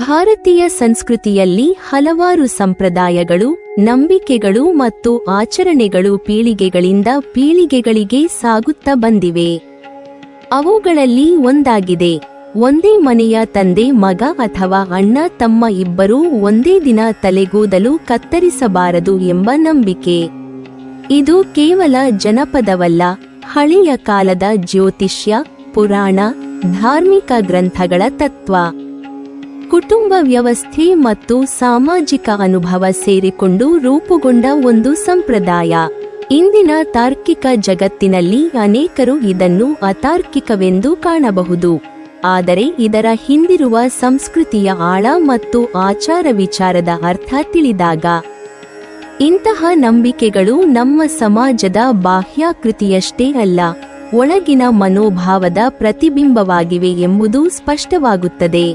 ಭಾರತೀಯ ಸಂಸ್ಕೃತಿಯಲ್ಲಿ ಹಲವಾರು ಸಂಪ್ರದಾಯಗಳು, ನಂಬಿಕೆಗಳು ಮತ್ತು ಆಚರಣೆಗಳು ಪೀಳಿಗೆಗಳಿಂದ ಪೀಳಿಗೆಗಳಿಗೆ ಸಾಗುತ್ತಾ ಬಂದಿವೆ. ಅವುಗಳಲ್ಲಿ ಒಂದಾಗಿದೆ ಒಂದೇ ಮನೆಯ ತಂದೆ ಮಗ ಅಥವಾ ಅಣ್ಣ ತಮ್ಮ ಇಬ್ಬರೂ ಒಂದೇ ದಿನ ತಲೆಗೂದಲು ಕತ್ತರಿಸಬಾರದು ಎಂಬ ನಂಬಿಕೆ. ಇದು ಕೇವಲ ಜನಪದವಲ್ಲ, ಹಳೆಯ ಕಾಲದ ಜ್ಯೋತಿಷ್ಯ, ಪುರಾಣ, ಧಾರ್ಮಿಕ ಗ್ರಂಥಗಳ ತತ್ವ. ಕುಟುಂಬ ವ್ಯವಸ್ಥೆ ಮತ್ತು ಸಾಮಾಜಿಕ ಅನುಭವ ಸೇರಿಕೊಂಡು ರೂಪುಗೊಂಡ ಒಂದು ಸಂಪ್ರದಾಯ. ಇಂದಿನ ತಾರ್ಕಿಕ ಜಗತ್ತಿನಲ್ಲಿ ಅನೇಕರು ಇದನ್ನು ಅತಾರ್ಕಿಕವೆಂದು ಕಾಣಬಹುದು. ಆದರೆ ಇದರ ಹಿಂದಿರುವ ಸಂಸ್ಕೃತಿಯ ಆಳ ಮತ್ತು ಆಚಾರ ವಿಚಾರದ ಅರ್ಥ ತಿಳಿದಾಗ ಇಂತಹ ನಂಬಿಕೆಗಳು ನಮ್ಮ ಸಮಾಜದ ಬಾಹ್ಯಾಕೃತಿಯಷ್ಟೇ ಅಲ್ಲ, ಒಳಗಿನ ಮನೋಭಾವದ ಪ್ರತಿಬಿಂಬವಾಗಿವೆ ಎಂಬುದು ಸ್ಪಷ್ಟವಾಗುತ್ತದೆ.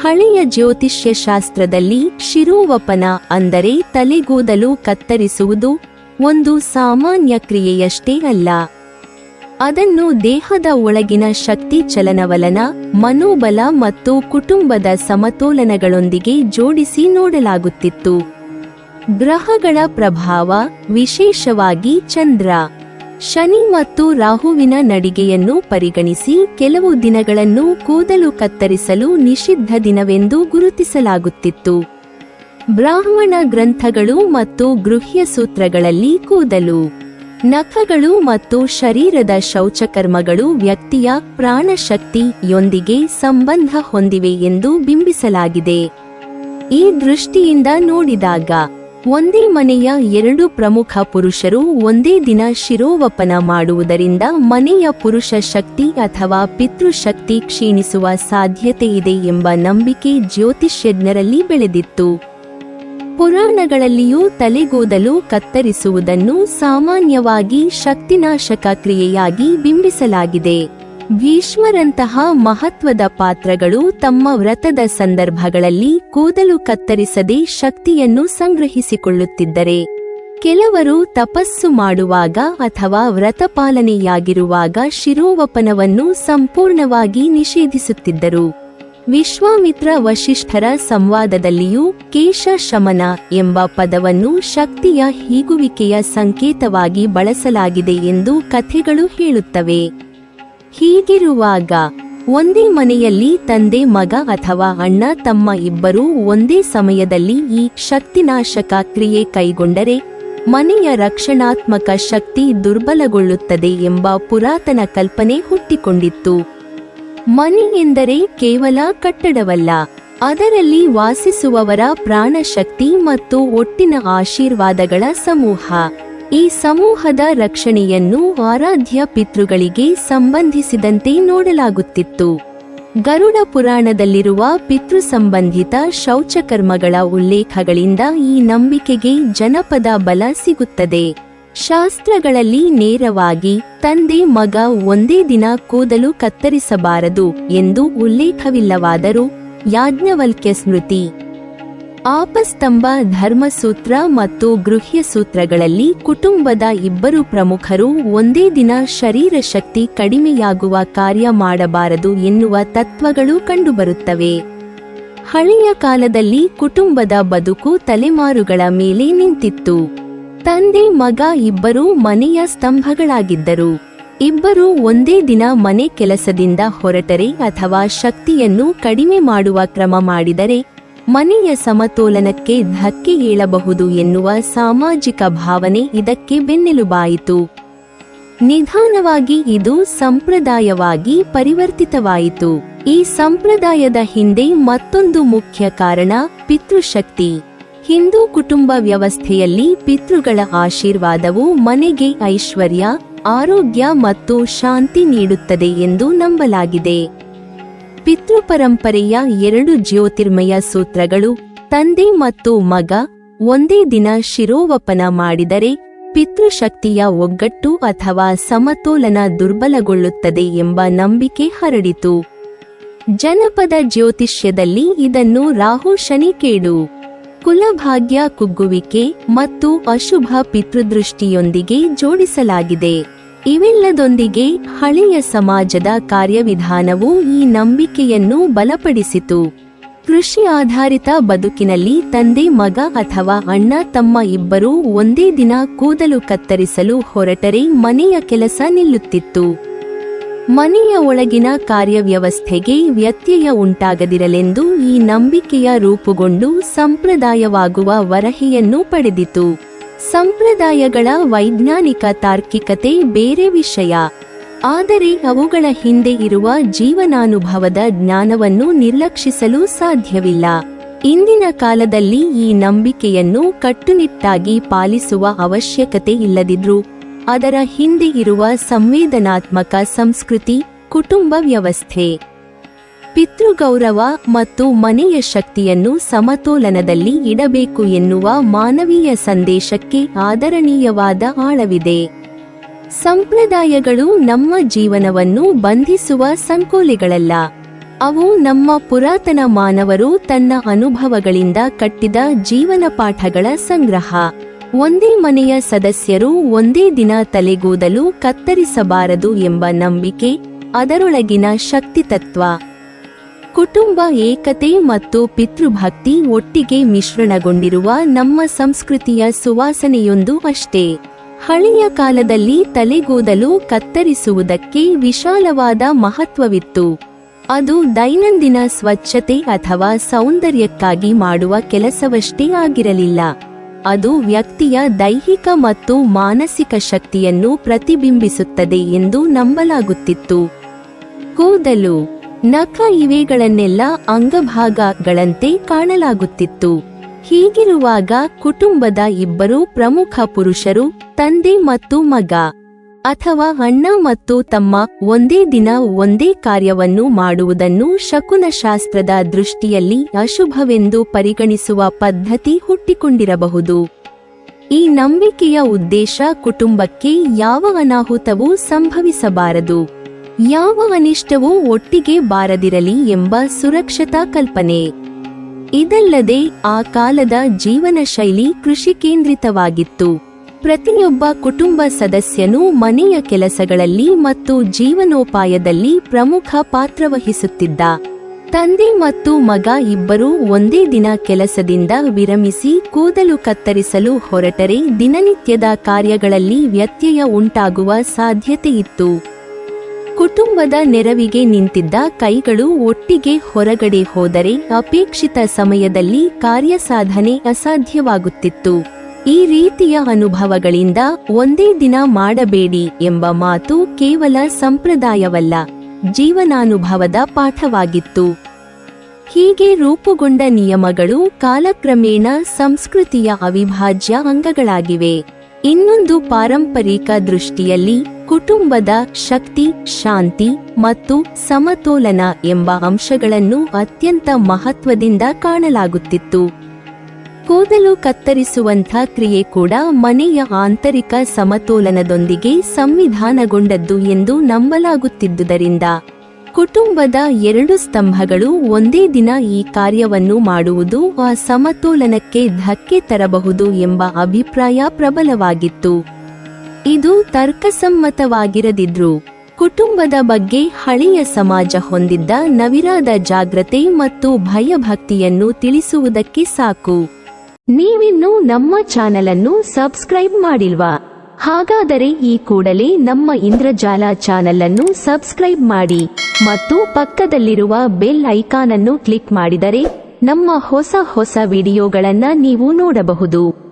ಹಳೆಯ ಜ್ಯೋತಿಷ್ಯ ಶಾಸ್ತ್ರದಲ್ಲಿ ಶಿರೋವಪನ ಅಂದರೆ ತಲೆಗೂದಲು ಕತ್ತರಿಸುವುದು ಒಂದು ಸಾಮಾನ್ಯ ಕ್ರಿಯೆಯಷ್ಟೇ ಅಲ್ಲ. ಅದನ್ನು ದೇಹದ ಒಳಗಿನ ಶಕ್ತಿ ಚಲನವಲನ, ಮನೋಬಲ ಮತ್ತು ಕುಟುಂಬದ ಸಮತೋಲನಗಳೊಂದಿಗೆ ಜೋಡಿಸಿ ನೋಡಲಾಗುತ್ತಿತ್ತು. ಗ್ರಹಗಳ ಪ್ರಭಾವ, ವಿಶೇಷವಾಗಿ ಚಂದ್ರ, ಶನಿ ಮತ್ತು ರಾಹುವಿನ ನಡಿಗೆಯನ್ನು ಪರಿಗಣಿಸಿ ಕೆಲವು ದಿನಗಳನ್ನು ಕೂದಲು ಕತ್ತರಿಸಲು ನಿಷಿದ್ಧ ದಿನವೆಂದು ಗುರುತಿಸಲಾಗುತ್ತಿತ್ತು. ಬ್ರಾಹ್ಮಣ ಗ್ರಂಥಗಳು ಮತ್ತು ಗೃಹ್ಯ ಸೂತ್ರಗಳಲ್ಲಿ ಕೂದಲು, ನಖಗಳು ಮತ್ತು ಶರೀರದ ಶೌಚಕರ್ಮಗಳು ವ್ಯಕ್ತಿಯ ಪ್ರಾಣಶಕ್ತಿಯೊಂದಿಗೆ ಸಂಬಂಧ ಹೊಂದಿವೆ ಎಂದು ಬಿಂಬಿಸಲಾಗಿದೆ. ಈ ದೃಷ್ಟಿಯಿಂದ ನೋಡಿದಾಗ ಒಂದೇ ಮನೆಯ ಎರಡು ಪ್ರಮುಖ ಪುರುಷರು ಒಂದೇ ದಿನ ಶಿರೋವಪನ ಮಾಡುವುದರಿಂದ ಮನೆಯ ಪುರುಷ ಶಕ್ತಿ ಅಥವಾ ಪಿತೃಶಕ್ತಿ ಕ್ಷೀಣಿಸುವ ಸಾಧ್ಯತೆಯಿದೆ ಎಂಬ ನಂಬಿಕೆ ಜ್ಯೋತಿಷ್ಯಜ್ಞರಲ್ಲಿ ಬೆಳೆದಿತ್ತು. ಪುರಾಣಗಳಲ್ಲಿಯೂ ತಲೆಗೂದಲು ಕತ್ತರಿಸುವುದನ್ನು ಸಾಮಾನ್ಯವಾಗಿ ಶಕ್ತಿನಾಶಕ ಕ್ರಿಯೆಯಾಗಿ ಬಿಂಬಿಸಲಾಗಿದೆ. ಭೀಷ್ಮರಂತಹ ಮಹತ್ವದ ಪಾತ್ರಗಳು ತಮ್ಮ ವ್ರತದ ಸಂದರ್ಭಗಳಲ್ಲಿ ಕೂದಲು ಕತ್ತರಿಸದೆ ಶಕ್ತಿಯನ್ನು ಸಂಗ್ರಹಿಸಿಕೊಳ್ಳುತ್ತಿದ್ದರೆ, ಕೆಲವರು ತಪಸ್ಸು ಮಾಡುವಾಗ ಅಥವಾ ವ್ರತಪಾಲನೆಯಾಗಿರುವಾಗ ಶಿರೋವಪನವನ್ನು ಸಂಪೂರ್ಣವಾಗಿ ನಿಷೇಧಿಸುತ್ತಿದ್ದರು. ವಿಶ್ವಾಮಿತ್ರ ವಶಿಷ್ಠರ ಸಂವಾದದಲ್ಲಿಯೂ ಕೇಶ ಶಮನ ಎಂಬ ಪದವನ್ನು ಶಕ್ತಿಯ ಹೀಗುವಿಕೆಯ ಸಂಕೇತವಾಗಿ ಬಳಸಲಾಗಿದೆ ಎಂದು ಕಥೆಗಳು ಹೇಳುತ್ತವೆ. ಹೀಗಿರುವಾಗ ಒಂದೇ ಮನೆಯಲ್ಲಿ ತಂದೆ ಮಗ ಅಥವಾ ಅಣ್ಣ ತಮ್ಮ ಇಬ್ಬರೂ ಒಂದೇ ಸಮಯದಲ್ಲಿ ಈ ಶಕ್ತಿನಾಶಕ ಕ್ರಿಯೆ ಕೈಗೊಂಡರೆ ಮನೆಯ ರಕ್ಷಣಾತ್ಮಕ ಶಕ್ತಿ ದುರ್ಬಲಗೊಳ್ಳುತ್ತದೆ ಎಂಬ ಪುರಾತನ ಕಲ್ಪನೆ ಹುಟ್ಟಿಕೊಂಡಿತ್ತು. ಮನೆ ಎಂದರೆ ಕೇವಲ ಕಟ್ಟಡವಲ್ಲ, ಅದರಲ್ಲಿ ವಾಸಿಸುವವರ ಪ್ರಾಣಶಕ್ತಿ ಮತ್ತು ಒಟ್ಟಿನ ಆಶೀರ್ವಾದಗಳ ಸಮೂಹ. ಈ ಸಮೂಹದ ರಕ್ಷಣೆಯನ್ನು ಆರಾಧ್ಯ ಪಿತೃಗಳಿಗೆ ಸಂಬಂಧಿಸಿದಂತೆ ನೋಡಲಾಗುತ್ತಿತ್ತು. ಗರುಡ ಪುರಾಣದಲ್ಲಿರುವ ಪಿತೃ ಸಂಬಂಧಿತ ಶೌಚಕರ್ಮಗಳ ಉಲ್ಲೇಖಗಳಿಂದ ಈ ನಂಬಿಕೆಗೆ ಜನಪದ ಬಲ ಸಿಗುತ್ತದೆ. ಶಾಸ್ತ್ರಗಳಲ್ಲಿ ನೇರವಾಗಿ ತಂದೆ ಮಗ ಒಂದೇ ದಿನ ಕೂದಲು ಕತ್ತರಿಸಬಾರದು ಎಂದು ಉಲ್ಲೇಖವಿಲ್ಲವಾದರೂ ಯಾಜ್ಞವಲ್ಕ್ಯ ಸ್ಮೃತಿ, ಆಪಸ್ತಂಭ ಧರ್ಮಸೂತ್ರ ಮತ್ತು ಗೃಹ್ಯ ಸೂತ್ರಗಳಲ್ಲಿ ಕುಟುಂಬದ ಇಬ್ಬರು ಪ್ರಮುಖರು ಒಂದೇ ದಿನ ಶರೀರ ಶಕ್ತಿ ಕಡಿಮೆಯಾಗುವ ಕಾರ್ಯ ಮಾಡಬಾರದು ಎನ್ನುವ ತತ್ವಗಳು ಕಂಡುಬರುತ್ತವೆ. ಹಳೆಯ ಕಾಲದಲ್ಲಿ ಕುಟುಂಬದ ಬದುಕು ತಲೆಮಾರುಗಳ ಮೇಲೆ ನಿಂತಿತ್ತು. ತಂದೆ ಮಗ ಇಬ್ಬರೂ ಮನೆಯ ಸ್ತಂಭಗಳಾಗಿದ್ದರು. ಇಬ್ಬರೂ ಒಂದೇ ದಿನ ಮನೆ ಕೆಲಸದಿಂದ ಹೊರಟರೆ ಅಥವಾ ಶಕ್ತಿಯನ್ನು ಕಡಿಮೆ ಮಾಡುವ ಕ್ರಮ ಮಾಡಿದರೆ ಮನೆಯ ಸಮತೋಲನಕ್ಕೆ ಧಕ್ಕೆ ಏಳಬಹುದು ಎನ್ನುವ ಸಾಮಾಜಿಕ ಭಾವನೆ ಇದಕ್ಕೆ ಬೆನ್ನೆಲುಬಾಯಿತು. ನಿಧಾನವಾಗಿ ಇದು ಸಂಪ್ರದಾಯವಾಗಿ ಪರಿವರ್ತಿತವಾಯಿತು. ಈ ಸಂಪ್ರದಾಯದ ಹಿಂದೆ ಮತ್ತೊಂದು ಮುಖ್ಯ ಕಾರಣ ಪಿತೃಶಕ್ತಿ. ಹಿಂದೂ ಕುಟುಂಬ ವ್ಯವಸ್ಥೆಯಲ್ಲಿ ಪಿತೃಗಳ ಆಶೀರ್ವಾದವು ಮನೆಗೆ ಐಶ್ವರ್ಯ, ಆರೋಗ್ಯ ಮತ್ತು ಶಾಂತಿ ನೀಡುತ್ತದೆ ಎಂದು ನಂಬಲಾಗಿದೆ. ಪಿತೃಪರಂಪರೆಯ ಎರಡು ಜ್ಯೋತಿರ್ಮಯ ಸೂತ್ರಗಳು, ತಂದೆ ಮತ್ತು ಮಗ ಒಂದೇ ದಿನ ಶಿರೋವಪನ ಮಾಡಿದರೆ ಪಿತೃಶಕ್ತಿಯ ಒಗ್ಗಟ್ಟು ಅಥವಾ ಸಮತೋಲನ ದುರ್ಬಲಗೊಳ್ಳುತ್ತದೆ ಎಂಬ ನಂಬಿಕೆ ಹರಡಿತು. ಜನಪದ ಜ್ಯೋತಿಷ್ಯದಲ್ಲಿ ಇದನ್ನು ರಾಹು ಶನಿ ಕೇಡು, ಕುಲಭಾಗ್ಯ ಕುಗ್ಗುವಿಕೆ ಮತ್ತು ಅಶುಭ ಪಿತೃದೃಷ್ಟಿಯೊಂದಿಗೆ ಜೋಡಿಸಲಾಗಿದೆ. ಇವೆಲ್ಲದೊಂದಿಗೆ ಹಳೆಯ ಸಮಾಜದ ಕಾರ್ಯವಿಧಾನವು ಈ ನಂಬಿಕೆಯನ್ನು ಬಲಪಡಿಸಿತು. ಕೃಷಿ ಆಧಾರಿತ ಬದುಕಿನಲ್ಲಿ ತಂದೆ ಮಗ ಅಥವಾ ಅಣ್ಣ ತಮ್ಮ ಇಬ್ಬರೂ ಒಂದೇ ದಿನ ಕೂದಲು ಕತ್ತರಿಸಲು ಹೊರಟರೆ ಮನೆಯ ಕೆಲಸ ನಿಲ್ಲುತ್ತಿತ್ತು. ಮನೆಯ ಒಳಗಿನ ಕಾರ್ಯವ್ಯವಸ್ಥೆಗೆ ವ್ಯತ್ಯಯ ಉಂಟಾಗದಿರಲೆಂದು ಈ ನಂಬಿಕೆಯ ರೂಪುಗೊಂಡು ಸಂಪ್ರದಾಯವಾಗುವ ವರಹೆಯನ್ನು ಪಡೆದಿತು. ಸಂಪ್ರದಾಯಗಳ ವೈಜ್ಞಾನಿಕ ತಾರ್ಕಿಕತೆ ಬೇರೆ ವಿಷಯ. ಆದರೆ ಅವುಗಳ ಹಿಂದೆ ಇರುವ ಜೀವನಾನುಭವದ ಜ್ಞಾನವನ್ನು ನಿರ್ಲಕ್ಷಿಸಲು ಸಾಧ್ಯವಿಲ್ಲ. ಇಂದಿನ ಕಾಲದಲ್ಲಿ ಈ ನಂಬಿಕೆಯನ್ನು ಕಟ್ಟುನಿಟ್ಟಾಗಿ ಪಾಲಿಸುವ ಅವಶ್ಯಕತೆ ಇಲ್ಲದಿದ್ರೂ ಅದರ ಹಿಂದೆ ಇರುವ ಸಂವೇದನಾತ್ಮಕ ಸಂಸ್ಕೃತಿ, ಕುಟುಂಬ ವ್ಯವಸ್ಥೆ, ಪಿತೃಗೌರವ ಮತ್ತು ಮನೆಯ ಶಕ್ತಿಯನ್ನು ಸಮತೋಲನದಲ್ಲಿ ಇಡಬೇಕು ಎನ್ನುವ ಮಾನವೀಯ ಸಂದೇಶಕ್ಕೆ ಆದರಣೀಯವಾದ ಆಳವಿದೆ. ಸಂಪ್ರದಾಯಗಳು ನಮ್ಮ ಜೀವನವನ್ನು ಬಂಧಿಸುವ ಸಂಕೋಲೆಗಳಲ್ಲ. ಅವು ನಮ್ಮ ಪುರಾತನ ಮಾನವರು ತನ್ನ ಅನುಭವಗಳಿಂದ ಕಟ್ಟಿದ ಜೀವನ ಪಾಠಗಳ ಸಂಗ್ರಹ. ಒಂದೇ ಮನೆಯ ಸದಸ್ಯರು ಒಂದೇ ದಿನ ತಲೆಗೂದಲು ಕತ್ತರಿಸಬಾರದು ಎಂಬ ನಂಬಿಕೆ, ಅದರೊಳಗಿನ ಶಕ್ತಿತತ್ವ, ಕುಟುಂಬ ಏಕತೆ ಮತ್ತು ಪಿತೃಭಕ್ತಿ ಒಟ್ಟಿಗೆ ಮಿಶ್ರಣಗೊಂಡಿರುವ ನಮ್ಮ ಸಂಸ್ಕೃತಿಯ ಸುವಾಸನೆಯೊಂದು ಅಷ್ಟೇ. ಹಳೆಯ ಕಾಲದಲ್ಲಿ ತಲೆಗೂದಲು ಕತ್ತರಿಸುವುದಕ್ಕೆ ವಿಶಾಲವಾದ ಮಹತ್ವವಿತ್ತು. ಅದು ದೈನಂದಿನ ಸ್ವಚ್ಛತೆ ಅಥವಾ ಸೌಂದರ್ಯಕ್ಕಾಗಿ ಮಾಡುವ ಕೆಲಸವಷ್ಟೇ ಆಗಿರಲಿಲ್ಲ. ಅದು ವ್ಯಕ್ತಿಯ ದೈಹಿಕ ಮತ್ತು ಮಾನಸಿಕ ಶಕ್ತಿಯನ್ನು ಪ್ರತಿಬಿಂಬಿಸುತ್ತದೆ ಎಂದು ನಂಬಲಾಗುತ್ತಿತ್ತು. ಕೂದಲು, ನಖ ಇವೆಗಳನ್ನೆಲ್ಲ ಅಂಗಭಾಗಗಳಂತೆ ಕಾಣಲಾಗುತ್ತಿತ್ತು. ಹೀಗಿರುವಾಗ ಕುಟುಂಬದ ಇಬ್ಬರು ಪ್ರಮುಖ ಪುರುಷರು, ತಂದೆ ಮತ್ತು ಮಗ ಅಥವಾ ಅಣ್ಣ ಮತ್ತು ತಮ್ಮ, ಒಂದೇ ದಿನ ಒಂದೇ ಕಾರ್ಯವನ್ನು ಮಾಡುವುದನ್ನು ಶಕುನಶಾಸ್ತ್ರದ ದೃಷ್ಟಿಯಲ್ಲಿ ಅಶುಭವೆಂದು ಪರಿಗಣಿಸುವ ಪದ್ಧತಿ ಹುಟ್ಟಿಕೊಂಡಿರಬಹುದು. ಈ ನಂಬಿಕೆಯ ಉದ್ದೇಶ ಕುಟುಂಬಕ್ಕೆ ಯಾವ ಅನಾಹುತವೂ ಸಂಭವಿಸಬಾರದು, ಯಾವ ಅನಿಷ್ಟವೂ ಒಟ್ಟಿಗೆ ಬಾರದಿರಲಿ ಎಂಬ ಸುರಕ್ಷತಾ ಕಲ್ಪನೆ. ಇದಲ್ಲದೆ ಆ ಕಾಲದ ಜೀವನ ಶೈಲಿ ಕೃಷಿ ಕೇಂದ್ರಿತವಾಗಿತ್ತು. ಪ್ರತಿಯೊಬ್ಬ ಕುಟುಂಬ ಸದಸ್ಯನೂ ಮನೆಯ ಕೆಲಸಗಳಲ್ಲಿ ಮತ್ತು ಜೀವನೋಪಾಯದಲ್ಲಿ ಪ್ರಮುಖ ಪಾತ್ರವಹಿಸುತ್ತಿದ್ದ. ತಂದೆ ಮತ್ತು ಮಗ ಇಬ್ಬರೂ ಒಂದೇ ದಿನ ಕೆಲಸದಿಂದ ವಿರಮಿಸಿ ಕೂದಲು ಕತ್ತರಿಸಲು ಹೊರಟರೆ ದಿನನಿತ್ಯದ ಕಾರ್ಯಗಳಲ್ಲಿ ವ್ಯತ್ಯಯ ಉಂಟಾಗುವ ಸಾಧ್ಯತೆಯಿತ್ತು. ಕುಟುಂಬದ ನೆರವಿಗೆ ನಿಂತಿದ್ದ ಕೈಗಳು ಒಟ್ಟಿಗೆ ಹೊರಗಡೆ ಹೋದರೆ ಅಪೇಕ್ಷಿತ ಸಮಯದಲ್ಲಿ ಕಾರ್ಯಸಾಧನೆ ಅಸಾಧ್ಯವಾಗುತ್ತಿತ್ತು. ಈ ರೀತಿಯ ಅನುಭವಗಳಿಂದ ಒಂದೇ ದಿನ ಮಾಡಬೇಡಿ ಎಂಬ ಮಾತು ಕೇವಲ ಸಂಪ್ರದಾಯವಲ್ಲ, ಜೀವನಾನುಭವದ ಪಾಠವಾಗಿತ್ತು. ಹೀಗೆ ರೂಪುಗೊಂಡ ನಿಯಮಗಳು ಕಾಲಕ್ರಮೇಣ ಸಂಸ್ಕೃತಿಯ ಅವಿಭಾಜ್ಯ ಅಂಗಗಳಾಗಿವೆ. ಇನ್ನೊಂದು ಪಾರಂಪರಿಕ ದೃಷ್ಟಿಯಲ್ಲಿ ಕುಟುಂಬದ ಶಕ್ತಿ, ಶಾಂತಿ ಮತ್ತು ಸಮತೋಲನ ಎಂಬ ಅಂಶಗಳನ್ನು ಅತ್ಯಂತ ಮಹತ್ವದಿಂದ ಕಾಣಲಾಗುತ್ತಿತ್ತು. ಕೂದಲು ಕತ್ತರಿಸುವಂಥ ಕ್ರಿಯೆ ಕೂಡ ಮನೆಯ ಆಂತರಿಕ ಸಮತೋಲನದೊಂದಿಗೆ ಸಂವಿಧಾನಗೊಂಡದ್ದು ಎಂದು ನಂಬಲಾಗುತ್ತಿದ್ದುದರಿಂದ ಕುಟುಂಬದ ಎರಡು ಸ್ತಂಭಗಳು ಒಂದೇ ದಿನ ಈ ಕಾರ್ಯವನ್ನು ಮಾಡುವುದು ಆ ಸಮತೋಲನಕ್ಕೆ ಧಕ್ಕೆ ತರಬಹುದು ಎಂಬ ಅಭಿಪ್ರಾಯ ಪ್ರಬಲವಾಗಿತ್ತು. ಇದು ತರ್ಕಸಮ್ಮತವಾಗಿರದಿದ್ರೂ ಕುಟುಂಬದ ಬಗ್ಗೆ ಹಳೆಯ ಸಮಾಜ ಹೊಂದಿದ್ದ ನವಿರಾದ ಜಾಗ್ರತೆ ಮತ್ತು ಭಯಭಕ್ತಿಯನ್ನು ತಿಳಿಸುವುದಕ್ಕೆ ಸಾಕು. ನೀವಿನ್ನೂ ನಮ್ಮ ಚಾನೆಲ್ ಅನ್ನು ಸಬ್ಸ್ಕ್ರೈಬ್ ಮಾಡಿಲ್ವಾ? ಹಾಗಾದರೆ ಈ ಕೂಡಲೇ ನಮ್ಮ ಇಂದ್ರಜಾಲ ಚಾನೆಲ್ ಅನ್ನು ಸಬ್ಸ್ಕ್ರೈಬ್ ಮಾಡಿ ಮತ್ತು ಪಕ್ಕದಲ್ಲಿರುವ ಬೆಲ್ ಐಕಾನ್ ಅನ್ನು ಕ್ಲಿಕ್ ಮಾಡಿದರೆ ನಮ್ಮ ಹೊಸ ವಿಡಿಯೋಗಳನ್ನು ನೀವು ನೋಡಬಹುದು.